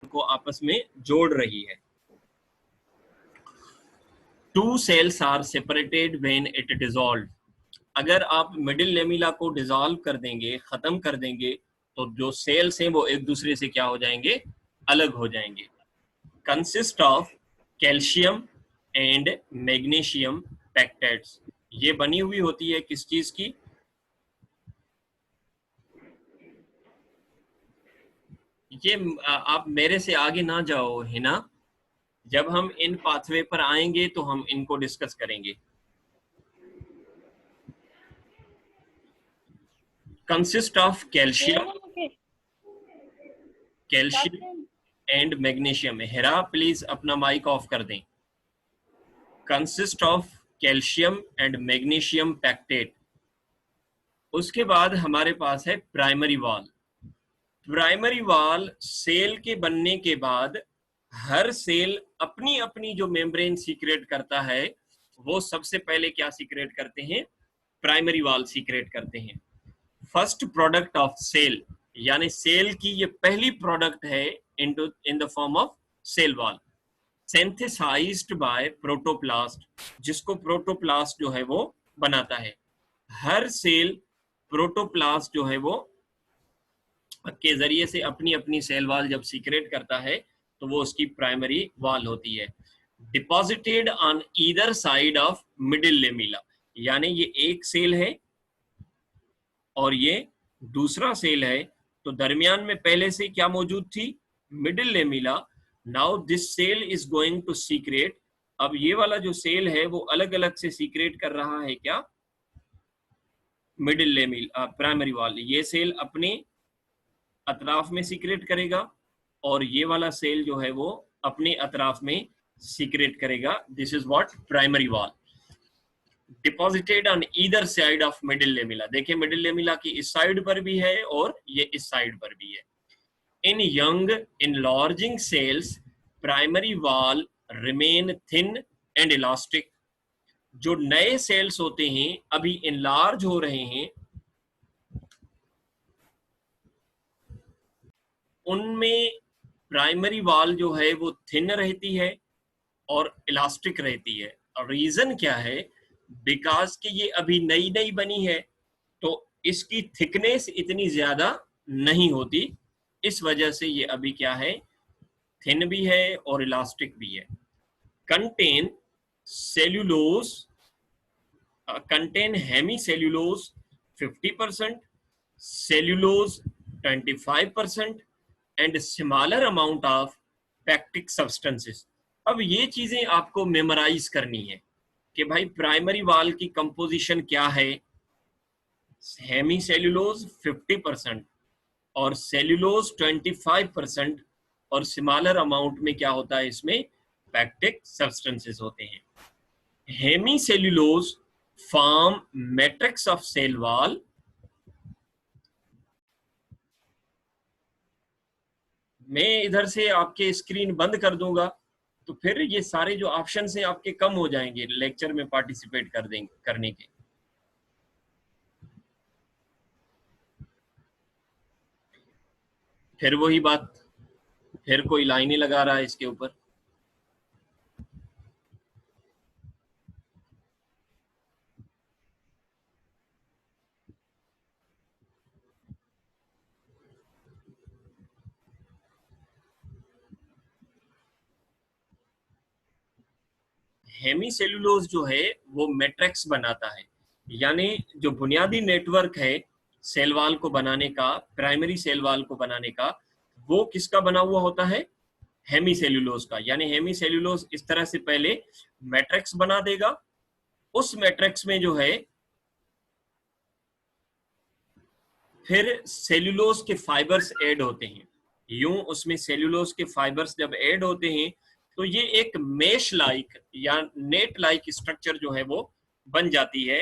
को आपस में जोड़ रही है। Two cells are separated when it dissolve. अगर आप मिडिल लेमिला को डिसॉल्व कर देंगे, खत्म कर देंगे, तो जो सेल्स हैं वो एक दूसरे से क्या हो जाएंगे, अलग हो जाएंगे। Consist of calcium and magnesium pectates. ये बनी हुई होती है किस चीज की, ये आप मेरे से आगे ना जाओ हिना, जब हम इन पाथवे पर आएंगे तो हम इनको डिस्कस करेंगे। Consist of calcium and magnesium. Hera please अपना माइक ऑफ कर दें। Consist of calcium and magnesium pectate. उसके बाद हमारे पास है primary wall. Primary wall cell के बनने के बाद हर सेल अपनी अपनी जो मेम्ब्रेन सीक्रेट करता है, वो सबसे पहले क्या सीक्रेट करते हैं, प्राइमरी वॉल सीक्रेट करते हैं। फर्स्ट प्रोडक्ट ऑफ सेल, यानी सेल की ये पहली प्रोडक्ट है in the form of cell wall, synthesised by protoplast, जिसको प्रोटोप्लास्ट जो है वो बनाता है। हर सेल प्रोटोप्लास्ट जो है वो के जरिए से अपनी अपनी सेल वॉल जब सीक्रेट करता है तो वो उसकी प्राइमरी वॉल होती है। Deposited on either side of middle lamella, यानी ये एक सेल है और ये दूसरा सेल है, तो दरमियान में पहले से क्या मौजूद थी, middle lamella. Now this cell is going to secrete. अब ये वाला जो सेल है वो अलग अलग से सीक्रेट कर रहा है क्या, मिडिल लेमिला प्राइमरी वॉल। ये सेल अपने अतराफ में सीक्रेट करेगा और ये वाला सेल जो है वो अपने अतराफ में सीक्रेट करेगा। This is what primary wall. Deposited on either side of middle lamella. देखिए मिडिल लेमिला की इस साइड पर भी है और ये इस साइड पर भी है। In young enlarging cells primary wall remain thin and elastic. जो नए सेल्स होते हैं अभी इनलार्ज हो रहे हैं, उनमें प्राइमरी वॉल जो है वो थिन रहती है और इलास्टिक रहती है। और रीजन क्या है, बिकॉज कि ये अभी नई नई बनी है तो इसकी थिकनेस इतनी ज्यादा नहीं होती, इस वजह से ये अभी क्या है, थिन भी है और इलास्टिक भी है। Contain cellulose, contain hemicellulose 50%, cellulose 25% and smaller amount of pectic substances. अब ये चीजें आपको मेमोराइज करनी है कि भाई प्राइमरी वॉल की कंपोजिशन क्या है, हेमी सेल्यूलोज 50% और सेल्यूलोज 25% और स्मॉलर अमाउंट में क्या होता है, इसमें पैक्टिक सब्सटेंसेस होते हैं। Hemicellulose form matrix of cell wall. मैं इधर से आपके स्क्रीन बंद कर दूंगा तो फिर ये सारे जो ऑप्शन हैं आपके कम हो जाएंगे लेक्चर में पार्टिसिपेट करने के। फिर वही बात, फिर कोई लाइनें लगा रहा है इसके ऊपर। हेमीसेल्यूलोज जो है वो मैट्रिक्स बनाता है, यानी जो बुनियादी नेटवर्क है सेल वॉल को बनाने का, प्राइमरी सेल वॉल को बनाने का, वो किसका बना हुआ होता है, हेमीसेल्यूलोज का। यानी हेमीसेल्यूलोज इस तरह से पहले मैट्रिक्स बना देगा, उस मैट्रिक्स में जो है फिर सेल्यूलोज के फाइबर्स ऐड होते हैं। यूं उसमें सेल्यूलोज के फाइबर्स जब ऐड होते हैं तो ये एक मेश लाइक या नेट लाइक स्ट्रक्चर जो है वो बन जाती है,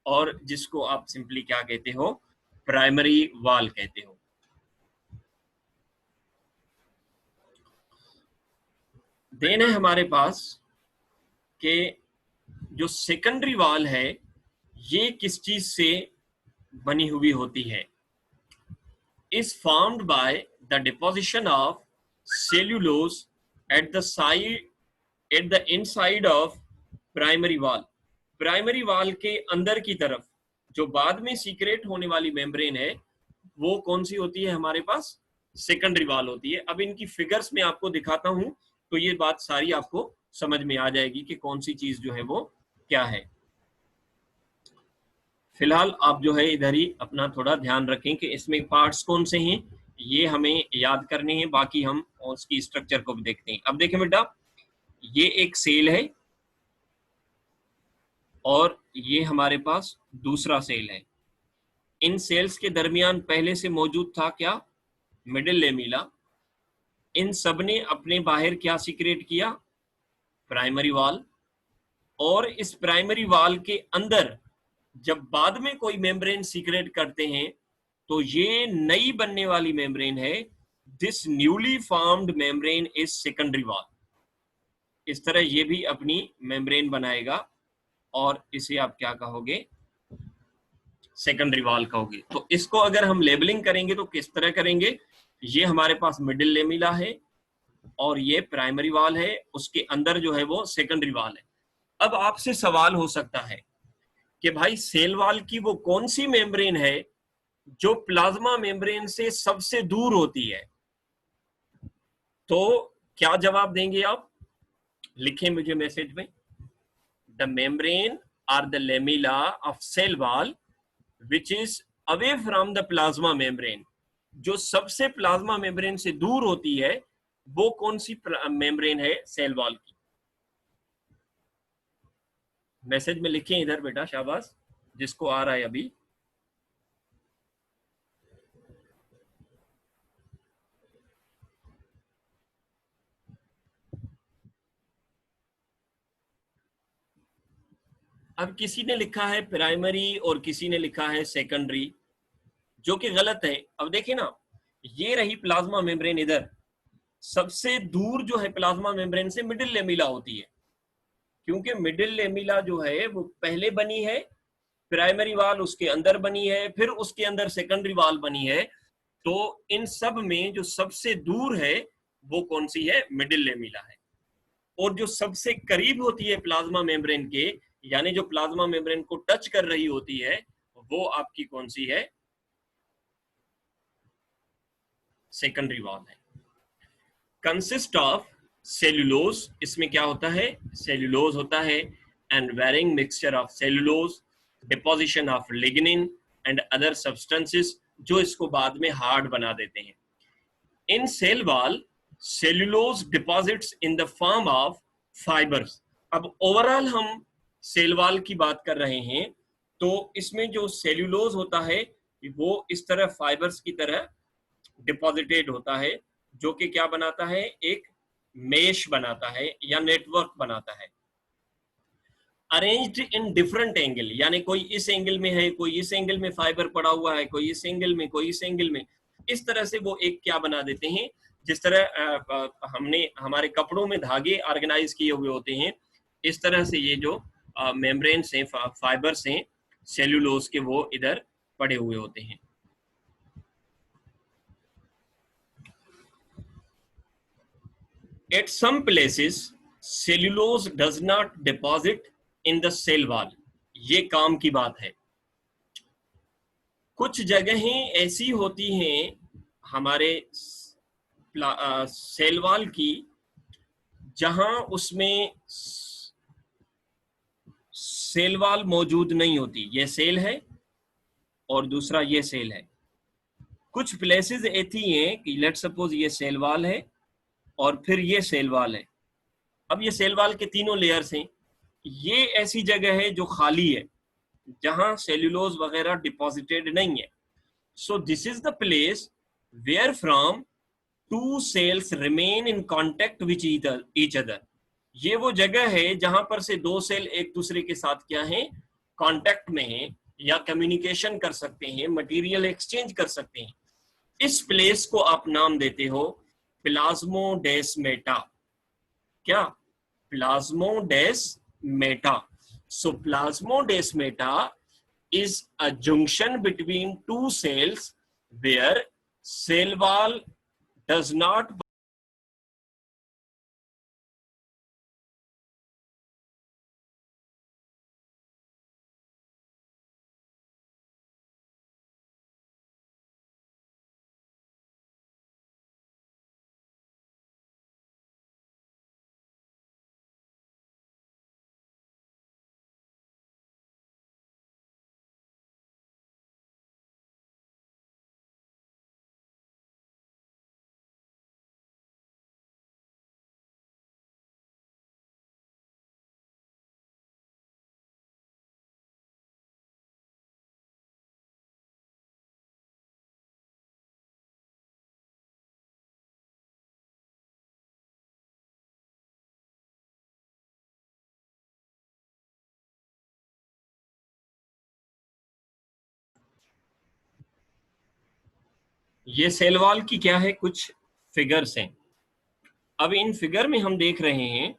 और जिसको आप सिंपली क्या कहते हो, प्राइमरी वॉल कहते हो। देन है हमारे पास कि जो सेकेंडरी वॉल है ये किस चीज से बनी हुई होती है, is formed by the deposition of cellulose at the side, at the inside of primary wall. Primary wall के अंदर की तरफ जो बाद में सीक्रेट होने वाली मेम्ब्रेन है वो कौन सी होती है हमारे पास? सेकेंडरी वॉल होती है। अब इनकी फिगर्स में आपको दिखाता हूं तो ये बात सारी आपको समझ में आ जाएगी कि कौन सी चीज जो है वो क्या है। फिलहाल आप जो है इधर ही अपना थोड़ा ध्यान रखें कि इसमें पार्ट्स कौन से हैं, ये हमें याद करने हैं, बाकी हम उसकी स्ट्रक्चर को भी देखते हैं। अब देखें बेटा, ये एक सेल है और ये हमारे पास दूसरा सेल है। इन सेल्स के दरमियान पहले से मौजूद था क्या? Middle lamella. इन सब ने अपने बाहर क्या सीक्रेट किया? Primary wall. और इस प्राइमरी वॉल के अंदर जब बाद में कोई मेम्ब्रेन सीक्रेट करते हैं तो ये नई बनने वाली मेम्ब्रेन है। This newly formed membrane is secondary wall. इस तरह ये भी अपनी मेम्ब्रेन बनाएगा और इसे आप क्या कहोगे? सेकेंडरी वॉल कहोगे। तो इसको अगर हम लेबलिंग करेंगे तो किस तरह करेंगे? ये हमारे पास मिडिल लेमिला है और ये प्राइमरी वॉल है, उसके अंदर जो है वो सेकेंडरी वॉल है। अब आपसे सवाल हो सकता है कि भाई सेल वॉल की वो कौन सी मेम्ब्रेन है जो प्लाज्मा मेम्ब्रेन से सबसे दूर होती है? तो क्या जवाब देंगे आप? लिखें मुझे मैसेज में। The membrane are the lamella of cell wall which is away from the plasma membrane. जो सबसे प्लाज्मा मेम्ब्रेन से दूर होती है वो कौन सी मेम्ब्रेन है सेल वॉल की? मैसेज में लिखें इधर बेटा, शाबाश, जिसको आ रहा है अभी। अब किसी ने लिखा है प्राइमरी और किसी ने लिखा है सेकेंडरी, जो कि गलत है। अब देखिए ना, ये रही प्लाज्मा मेम्ब्रेन, इधर सबसे दूर जो है प्लाज्मा मेम्ब्रेन से मिडिल लेमिला होती है, क्योंकि मिडिल लेमिला जो है वो पहले बनी है, प्राइमरी वॉल उसके अंदर बनी है, फिर उसके अंदर सेकेंडरी वॉल बनी है। तो इन सब में जो सबसे दूर है वो कौन सी है? मिडिल लेमिला है। और जो सबसे करीब होती है प्लाज्मा मेम्ब्रेन के, यानी जो प्लाज्मा मेम्ब्रेन को टच कर रही होती है, वो आपकी कौन सी है? सेकेंडरी वॉल है। कंसिस्ट ऑफ सेल्यूलोज, इसमें क्या होता है? सेल्यूलोज होता है, and varying mixture of cellulose, deposition of lignin and other substances, जो इसको बाद में हार्ड बना देते हैं। In cell wall cellulose deposits in the form of fibres. अब ओवरऑल हम सेल वॉल की बात कर रहे हैं, तो इसमें जो सेल्यूलोज होता है वो इस तरह फाइबर्स की तरह डिपॉजिटेड होता है, जो कि क्या बनाता है? एक मेश बनाता है या नेटवर्क बनाता है। अरेंज्ड इन डिफरेंट एंगल, यानी कोई इस एंगल में है, कोई इस एंगल में फाइबर पड़ा हुआ है, कोई इस एंगल में, कोई इस एंगल में। इस तरह से वो एक क्या बना देते हैं, जिस तरह हमने हमारे कपड़ों में धागे ऑर्गेनाइज किए हुए होते हैं, इस तरह से ये जो मेम्ब्रेन्स हैं, फाइबर्स हैं सेल्यूलोज के, वो इधर पड़े हुए होते हैं। At some places, cellulose does not deposit in the cell wall. ये काम की बात है। कुछ जगहें ऐसी होती हैं हमारे सेल वॉल की जहां उसमें सेल वॉल मौजूद नहीं होती। ये सेल है और दूसरा ये सेल है। कुछ प्लेसेस ऐसी हैं कि लेट सपोज ये सेल वॉल है और फिर ये सेल वॉल है। अब ये सेल वॉल के तीनों लेयर्स हैं। ये ऐसी जगह है जो खाली है, जहां सेल्यूलोज वगैरह डिपॉजिटेड नहीं है। So this is the place where from two cells remain in contact which each other. ये वो जगह है जहां पर से दो सेल एक दूसरे के साथ क्या है? कॉन्टेक्ट में है, या कम्युनिकेशन कर सकते हैं, मटेरियल एक्सचेंज कर सकते हैं। इस प्लेस को आप नाम देते हो प्लाज्मोडेस्मेटा। क्या? Plasmodesmata. So plasmodesmata is a junction between two cells where cell wall does not ये सेल वॉल की क्या है, कुछ फिगर्स हैं। अब इन फिगर में हम देख रहे हैं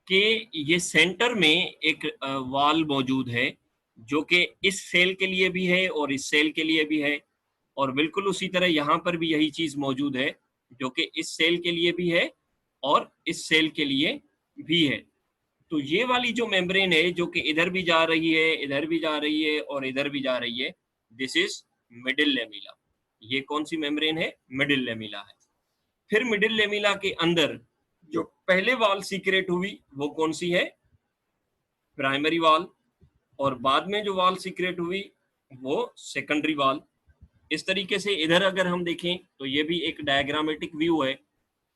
कि ये सेंटर में एक वॉल मौजूद है जो कि इस सेल के लिए भी है और इस सेल के लिए भी है, और बिल्कुल उसी तरह यहाँ पर भी यही चीज मौजूद है जो कि इस सेल के लिए भी है और इस सेल के लिए भी है। तो ये वाली जो मेम्ब्रेन है जो कि इधर भी जा रही है, इधर भी जा रही है और इधर भी जा रही है, दिस इज मिडिल लेमिला। ये कौन सी मेम्ब्रेन है, मिडिल लेमिला है। फिर मिडिल लेमिला के अंदर जो पहले वॉल सीक्रेट हुई वो कौन सी है, प्राइमरी वॉल, और बाद में जो वॉल सीक्रेट हुई वो सेकेंडरी वॉल। इस तरीके से इधर अगर हम देखें तो ये भी एक डायग्रामेटिक व्यू है।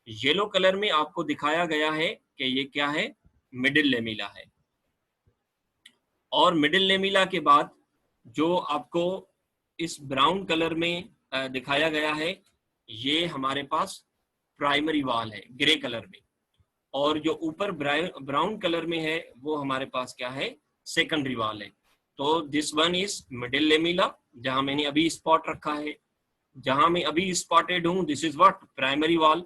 येलो कलर में आपको दिखाया गया है कि ये क्या है, मिडिल लेमिला है। और मिडिल लेमिला के बाद जो आपको इस ब्राउन कलर में दिखाया गया है, ये हमारे पास प्राइमरी वॉल है ग्रे कलर में, और जो ऊपर ब्राउन कलर में है वो हमारे पास क्या है, सेकेंडरी वॉल है। तो this one is middle lamella, जहां मैंने अभी स्पॉट रखा है, जहां मैं अभी स्पॉटेड हूं, this is what, primary wall.